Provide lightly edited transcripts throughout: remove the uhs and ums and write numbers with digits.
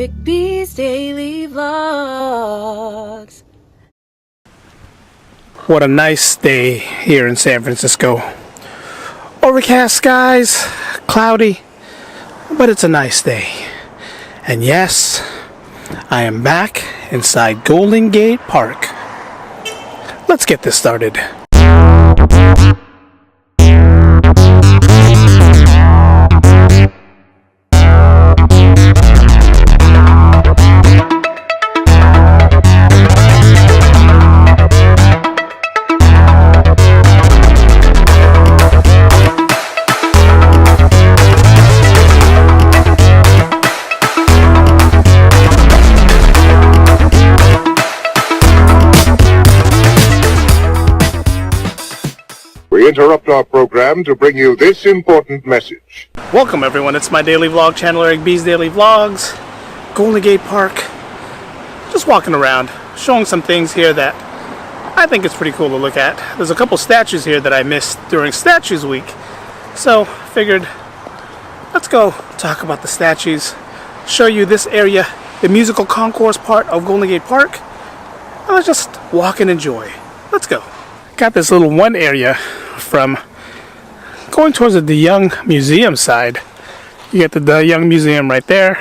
Eric B's Daily Vlogs. What a nice day here in San Francisco. Overcast skies, cloudy, but it's a nice day. And yes, I am back inside Golden Gate Park. Let's get this started. We interrupt our program to bring you this important message. Welcome everyone, it's my daily vlog channel, Eric B's Daily Vlogs. Golden Gate Park. Just walking around, showing some things here that I think it's pretty cool to look at. There's a couple statues here that I missed during Statues Week. So, figured, let's go talk about the statues, show you this area, the musical concourse part of Golden Gate Park, and let's just walk and enjoy. Let's go. Got this little one area from going towards the De Young Museum side. You get the De Young Museum right there.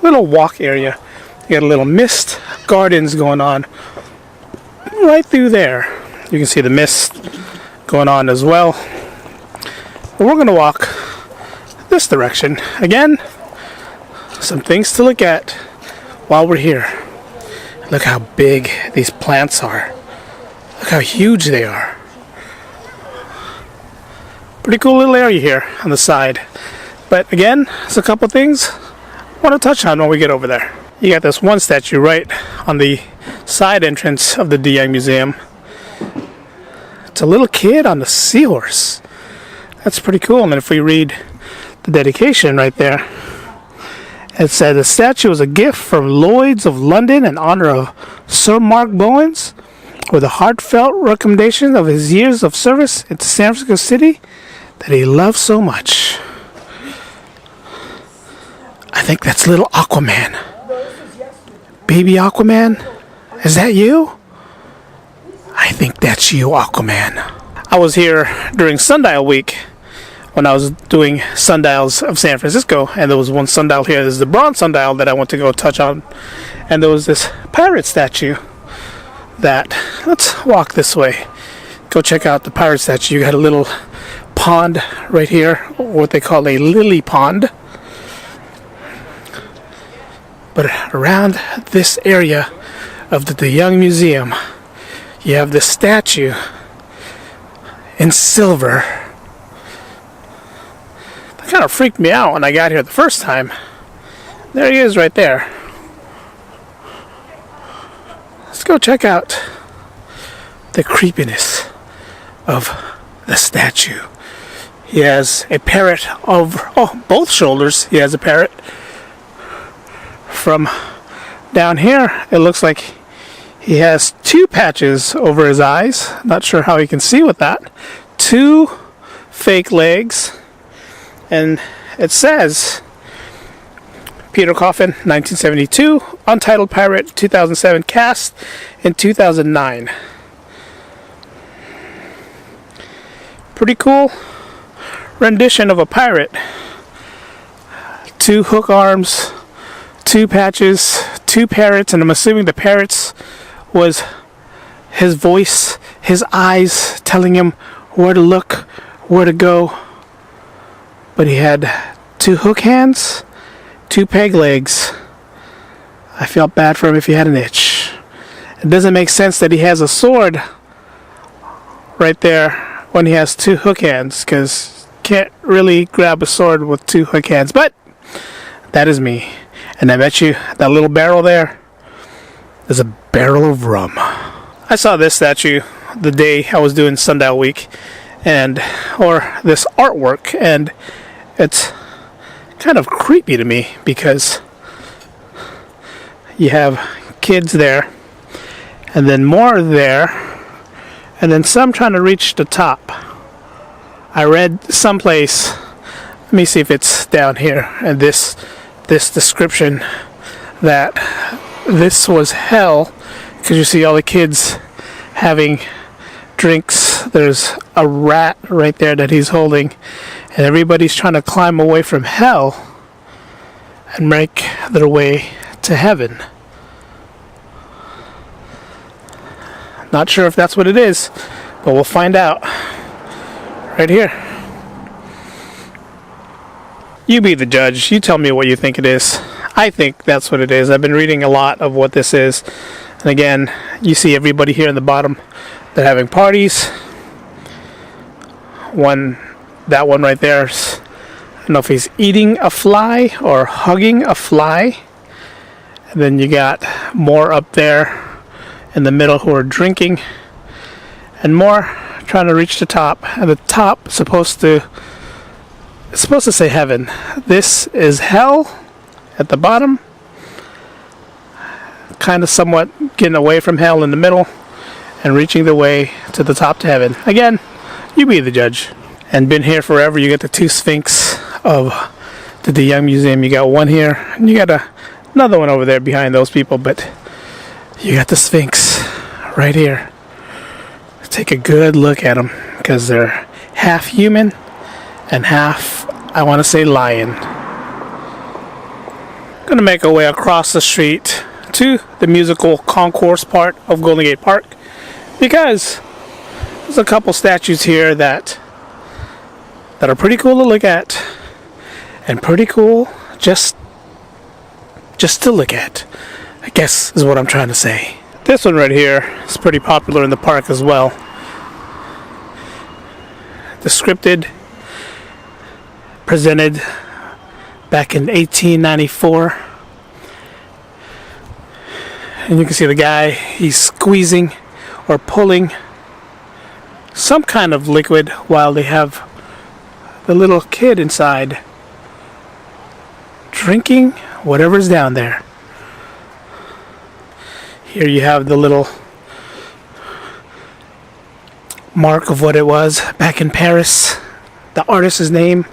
Little walk area. You got a little mist gardens going on right through there. You can see the mist going on as well. But we're going to walk this direction. Again, some things to look at while we're here. Look how big these plants are. Look how huge they are. Pretty cool little area here on the side. But again, there's a couple things I want to touch on when we get over there. You got this one statue right on the side entrance of the De Young Museum. It's a little kid on the seahorse. That's pretty cool. And if we read the dedication right there, it said the statue is a gift from Lloyd's of London in honor of Sir Mark Bowens, with a heartfelt recommendation of his years of service into San Francisco City that he loves so much. I think that's little Aquaman. Baby Aquaman? Is that you? I think that's you, Aquaman. I was here during Sundial Week when I was doing sundials of San Francisco, and there was one sundial here. This is the bronze sundial that I want to go touch on. And there was this pirate statue that, let's walk this way, go check out the pirate statue. You got a little pond right here, what they call a lily pond. But around this area of the De Young Museum, you have this statue in silver. That kind of freaked me out when I got here the first time. There he is right there. Let's go check out the creepiness of the statue. He has a parrot over both shoulders. He has a parrot. From down here, it looks like he has two patches over his eyes. Not sure how he can see with that. Two fake legs. And it says Peter Coffin, 1972, Untitled Pirate, 2007, cast in 2009. Pretty cool rendition of a pirate. Two hook arms, two patches, two parrots, and I'm assuming the parrots was his voice, his eyes telling him where to look, where to go. But he had two hook hands, two peg legs. I felt bad for him if he had an itch. It doesn't make sense that he has a sword right there when he has two hook hands, because can't really grab a sword with two hook hands. But that is me. And I bet you that little barrel there is a barrel of rum. I saw this statue the day I was doing Sundial Week, or this artwork, and it's kind of creepy to me because you have kids there, and then more there, and then some trying to reach the top. I read someplace, let me see if it's down here, and this this description that this was hell, because you see all the kids having drinks. There's a rat right there that he's holding, and everybody's trying to climb away from hell and make their way to heaven. Not sure if that's what it is, but we'll find out right here. You be the judge. You tell me what you think it is. I think that's what it is. I've been reading a lot of what this is. And again, you see everybody here in the bottom. They're having parties. That one right there, I don't know if he's eating a fly or hugging a fly. And then you got more up there in the middle who are drinking. And more trying to reach the top. And the top is supposed to say heaven. This is hell at the bottom. Kind of somewhat getting away from hell in the middle and reaching the way to the top to heaven. Again, you be the judge. And been here forever. You got the two Sphinx of the De Young Museum. You got one here, and you got another one over there behind those people, but you got the Sphinx right here. Take a good look at them, because they're half human and half, I want to say, lion. Gonna make our way across the street to the musical concourse part of Golden Gate Park, because there's a couple statues here that are pretty cool to look at, and pretty cool just to look at, I guess is what I'm trying to say. This one right here is pretty popular in the park as well. The scripted, presented back in 1894. And you can see the guy, he's squeezing or pulling some kind of liquid while they have the little kid inside drinking whatever's down there. Here you have the little mark of what it was back in Paris, the artist's name.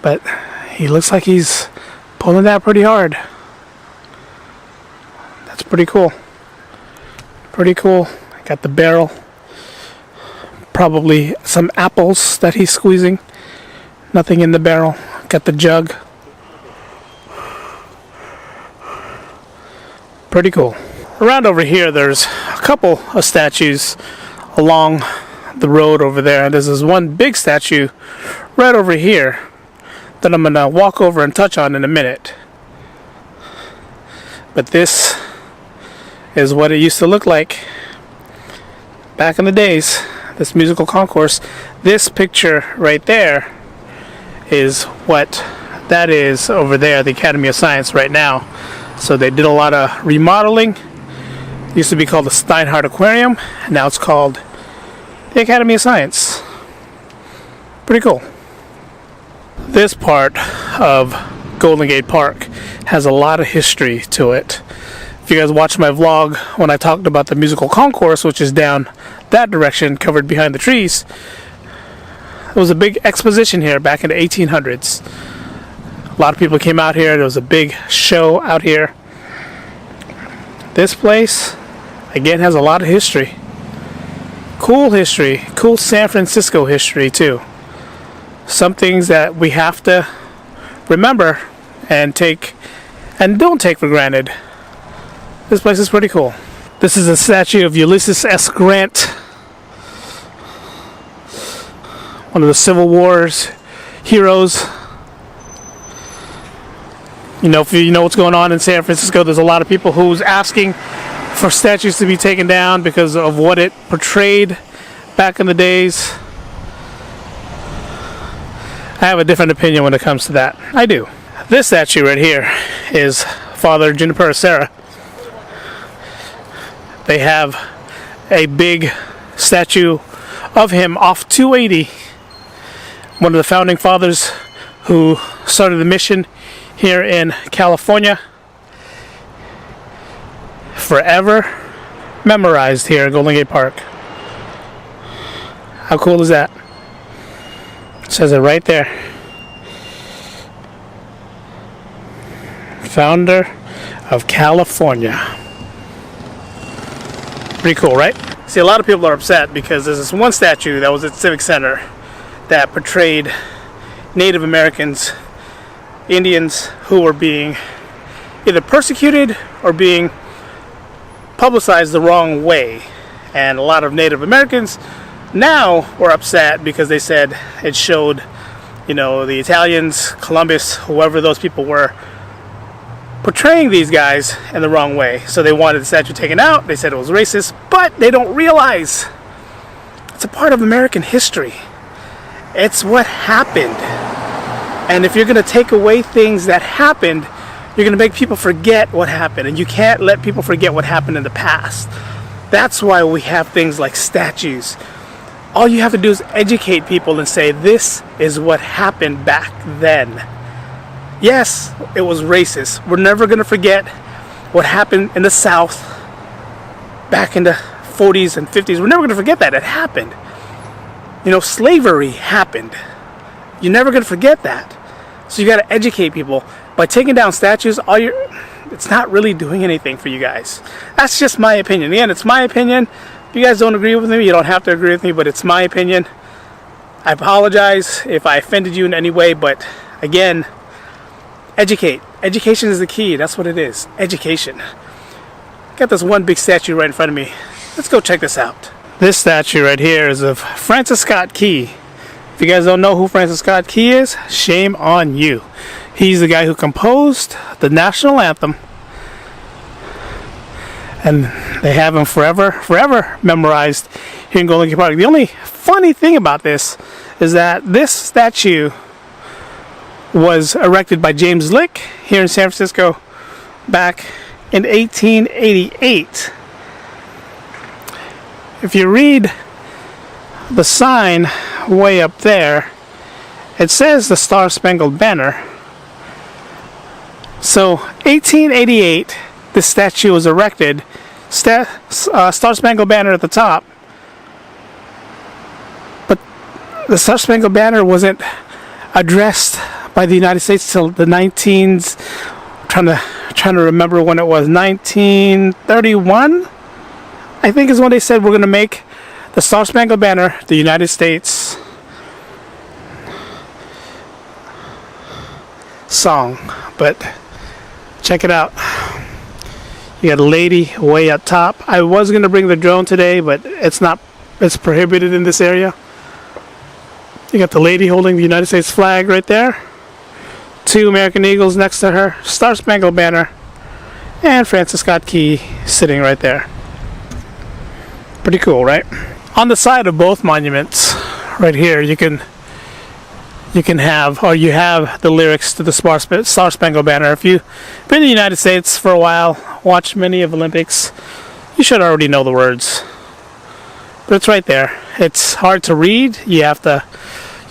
But he looks like he's pulling that pretty hard. That's pretty cool. Pretty cool. Got the barrel. Probably some apples that he's squeezing. Nothing in the barrel. Got the jug. Pretty cool. Around over here, there's a couple of statues along the road over there. There's this one big statue right over here that I'm going to walk over and touch on in a minute. But this is what it used to look like back in the days, this musical concourse. This picture right there is what that is over there, the Academy of Science right now. So they did a lot of remodeling. It used to be called the Steinhardt Aquarium, and now it's called the Academy of Science. Pretty cool. This part of Golden Gate Park has a lot of history to it. If you guys watched my vlog when I talked about the musical concourse, which is down that direction, covered behind the trees, there was a big exposition here back in the 1800s. A lot of people came out here. There was a big show out here. This place, again, has a lot of history. Cool history. Cool San Francisco history, too. Some things that we have to remember and don't take for granted. This place is pretty cool. This is a statue of Ulysses S. Grant, one of the Civil War's heroes. You know, if you know what's going on in San Francisco, there's a lot of people who's asking for statues to be taken down because of what it portrayed back in the days. I have a different opinion when it comes to that. I do. This statue right here is Father Junipero Serra. They have a big statue of him off 280. One of the founding fathers who started the mission here in California. Forever memorized here at Golden Gate Park. How cool is that? It says it right there. founder of California. Pretty cool, right? See, a lot of people are upset because there's this one statue that was at Civic Center that portrayed Native Americans, Indians who were being either persecuted or being publicized the wrong way. And a lot of Native Americans now were upset because they said it showed, you know, the Italians, Columbus, whoever those people were, portraying these guys in the wrong way. So they wanted the statue taken out. They said it was racist, but they don't realize it's a part of American history. It's what happened. And if you're going to take away things that happened, you're going to make people forget what happened. And you can't let people forget what happened in the past. That's why we have things like statues. All you have to do is educate people and say, this is what happened back then. Yes, it was racist. We're never going to forget what happened in the South back in the 40s and 50s. We're never going to forget that. It happened. You know, slavery happened. You're never going to forget that. So you got to educate people. By taking down statues, it's not really doing anything for you guys. That's just my opinion. Again, it's my opinion. If you guys don't agree with me, you don't have to agree with me, but it's my opinion. I apologize if I offended you in any way, but again, educate. Education is the key. That's what it is. Education. Got this one big statue right in front of me. Let's go check this out. This statue right here is of Francis Scott Key. If you guys don't know who Francis Scott Key is, shame on you. He's the guy who composed the national anthem. And they have him forever memorized here in Golden Gate Park. The only funny thing about this is that this statue was erected by James Lick here in San Francisco back in 1888. If you read the sign way up there, it says the Star Spangled Banner. So 1888, this statue was erected, Star Spangled Banner at the top, but the Star Spangled Banner wasn't addressed by the United States till the 19s. Trying to remember when it was. 1931, I think, is when they said we're going to make the Star Spangled Banner the United States song. But check it out. You got a lady way up top. I was going to bring the drone today, but it's prohibited in this area. You got the lady holding the United States flag right there. 2 American Eagles next to her. Star Spangled Banner. And Francis Scott Key sitting right there. Pretty cool, right? On the side of both monuments, right here, you have the lyrics to the Star Spangled Banner. If you've been in the United States for a while, watched many of the Olympics, you should already know the words. But it's right there. It's hard to read. You have to,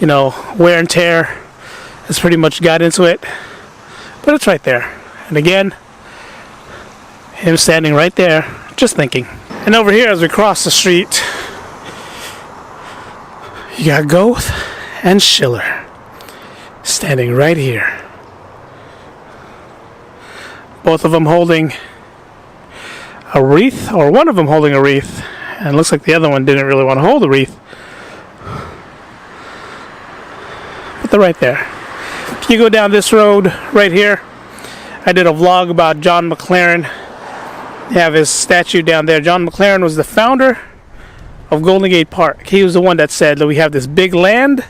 wear and tear has pretty much got into it. But it's right there. And again, him standing right there, just thinking. And over here, as we cross the street, you got Goethe and Schiller standing right here. Both of them holding a wreath, or one of them holding a wreath. And it looks like the other one didn't really want to hold a wreath. But they're right there. If you go down this road right here, I did a vlog about John McLaren. You have his statue down there. John McLaren was the founder of Golden Gate Park. He was the one that said that we have this big land,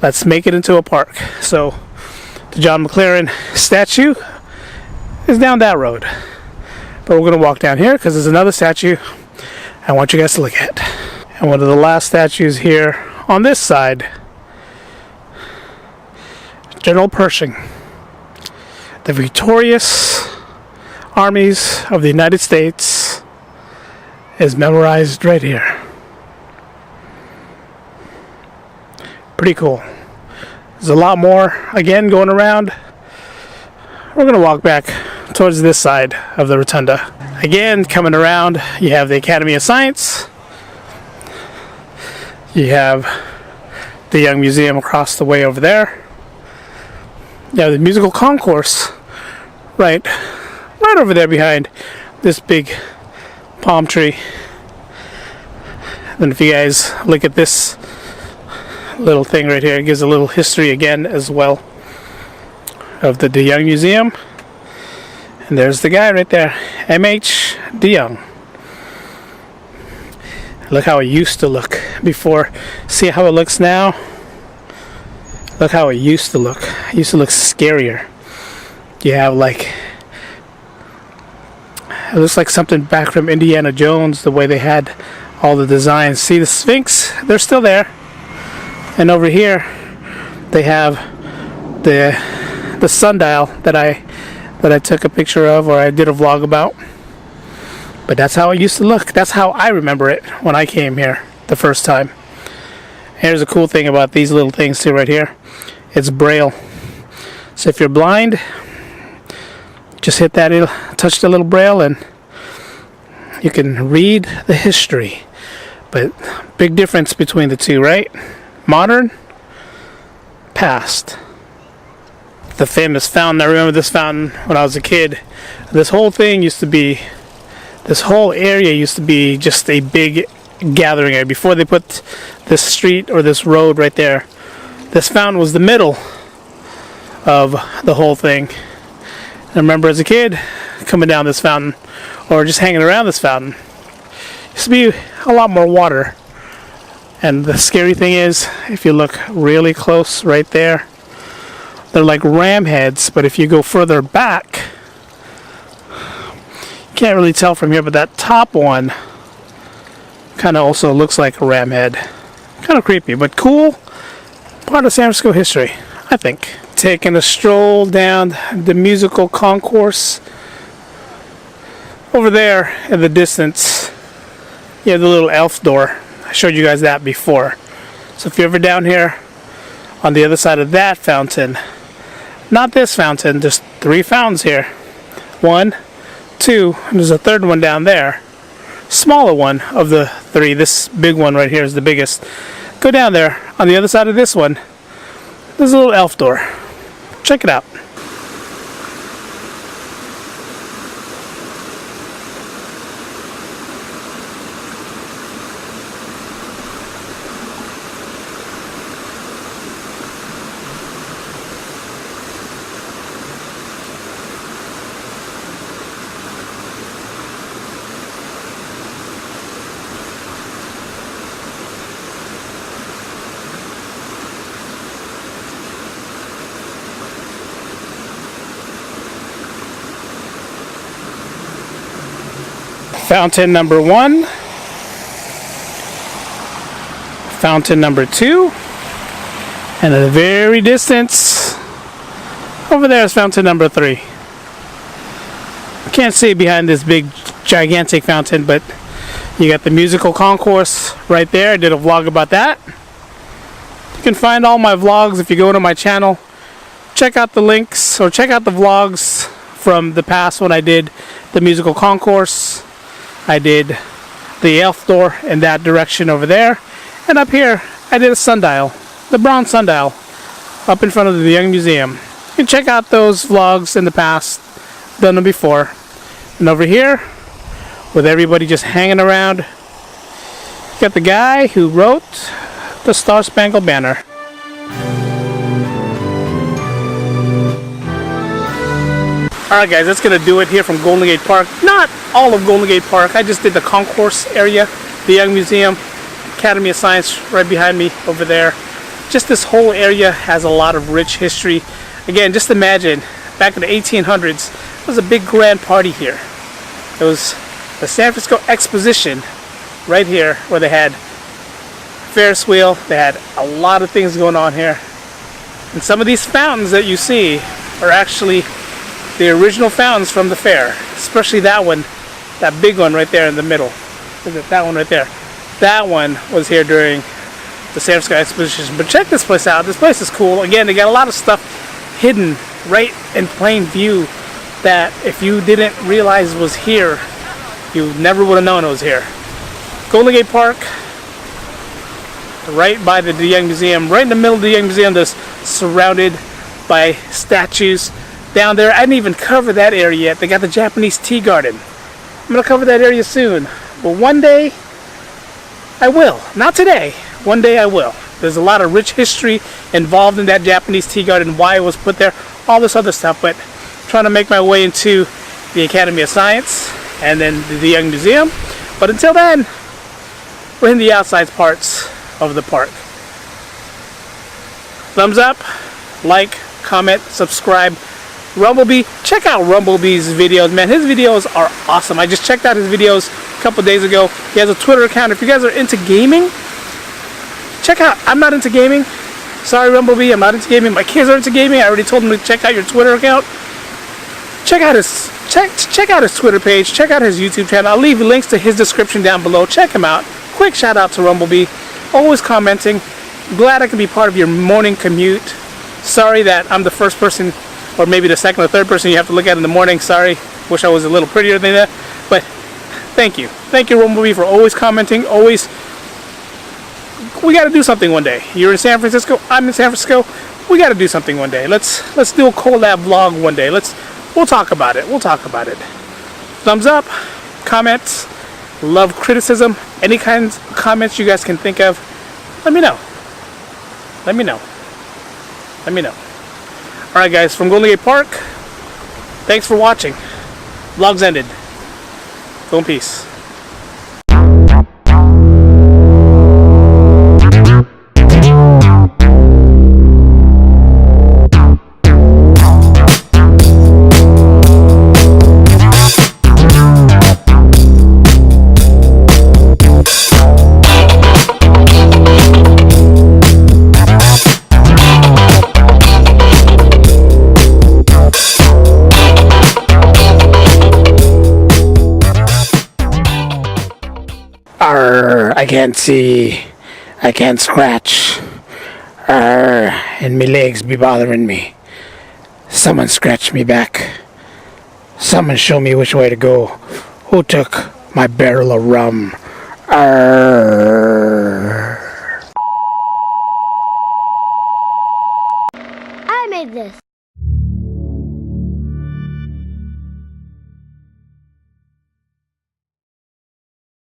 let's make it into a park. So the John McLaren statue is down that road. But we're going to walk down here because there's another statue I want you guys to look at. And one of the last statues here on this side, General Pershing. The victorious armies of the United States is memorized right here. Pretty cool. There's a lot more, again, going around. We're going to walk back towards this side of the rotunda. Again, coming around, you have the Academy of Science. You have the Young Museum across the way over there. You have the musical concourse right over there behind this big palm tree. And if you guys look at this little thing right here, it gives a little history again as well of the DeYoung Museum. And there's the guy right there, M.H. DeYoung. Look how it used to look before. See how it looks now? Look how it used to look. It used to look scarier. You have like, it looks like something back from Indiana Jones, the way they had all the designs. See the Sphinx? They're still there. And over here, they have the sundial that I took a picture of, or I did a vlog about. But that's how it used to look. That's how I remember it when I came here the first time. Here's a cool thing about these little things too right here. It's Braille. So if you're blind, just hit that, touch the little Braille, and you can read the history. But big difference between the two, right? Modern, past. The famous fountain. I remember this fountain when I was a kid. This whole thing used to be, this whole area used to be just a big gathering area. Before they put this street or this road right there, this fountain was the middle of the whole thing. I remember as a kid coming down this fountain, or just hanging around this fountain. Used to be a lot more water. And the scary thing is, if you look really close right there, they're like ram heads, but if you go further back, you can't really tell from here, but that top one kind of also looks like a ram head. Kind of creepy, but cool. Part of San Francisco history, I think. Taking a stroll down the musical concourse. Over there in the distance, you have the little elf door. I showed you guys that before. So if you're ever down here on the other side of that fountain, not this fountain, there's 3 fountains here. 1, 2, and there's a third one down there. Smaller one of the 3. This big one right here is the biggest. Go down there. On the other side of this one, there's a little elf door. Check it out. Fountain number 1, fountain number 2, and at the very distance over there is fountain number 3. Can't see behind this big gigantic fountain, but you got the musical concourse right there. I did a vlog about that. You can find all my vlogs if you go to my channel. Check out the links, or check out the vlogs from the past when I did the musical concourse. I did the elf door in that direction over there, and up here I did a sundial, the bronze sundial, up in front of the DeYoung Museum. You can check out those vlogs in the past, done them before. And over here, with everybody just hanging around, you got the guy who wrote the Star Spangled Banner. Alright guys, that's going to do it here from Golden Gate Park. Not all of Golden Gate Park. I just did the Concourse area, the DeYoung Museum, Academy of Science right behind me over there. Just this whole area has a lot of rich history. Again, just imagine, back in the 1800s, there was a big grand party here. It was the San Francisco Exposition right here, where they had Ferris wheel. They had a lot of things going on here. And some of these fountains that you see are actually the original fountains from the fair, especially that one, that big one right there in the middle. Look at that one right there. That one was here during the San Francisco Exposition. But check this place out. This place is cool. Again, they got a lot of stuff hidden right in plain view that if you didn't realize was here, you never would have known it was here. Golden Gate Park, right by the DeYoung Museum, right in the middle of the DeYoung Museum, that's surrounded by statues down there. I didn't even cover that area yet. They got the Japanese tea garden. I'm going to cover that area soon. But one day, I will. Not today. One day I will. There's a lot of rich history involved in that Japanese tea garden, why it was put there, all this other stuff. But I'm trying to make my way into the Academy of Science and then the Young Museum. But until then, we're in the outside parts of the park. Thumbs up, like, comment, subscribe. RumbleBee, check out RumbleBee's videos, man. His videos are awesome. I just checked out his videos a couple days ago. He has a Twitter account. If you guys are into gaming, check out. I'm not into gaming. Sorry, RumbleBee, I'm not into gaming. My kids are into gaming. I already told them to check out your Twitter account. Check out his Twitter page. Check out his YouTube channel. I'll leave links to his description down below. Check him out. Quick shout out to RumbleBee. Always commenting. Glad I can be part of your morning commute. Sorry that I'm the first person, or maybe the second or third person you have to look at in the morning. Sorry. Wish I was a little prettier than that. But thank you. Thank you, RumbleBee, for always commenting. Always. We got to do something one day. You're in San Francisco. I'm in San Francisco. We got to do something one day. Let's do a collab vlog one day. We'll talk about it. We'll talk about it. Thumbs up, comments, love criticism, any kinds of comments you guys can think of. Let me know. Let me know. Let me know. Alright guys, from Golden Gate Park, thanks for watching. Vlog's ended. Go in peace. I can't see, I can't scratch, and my legs be bothering me. Someone scratch me back. Someone show me which way to go. Who took my barrel of rum? I made this.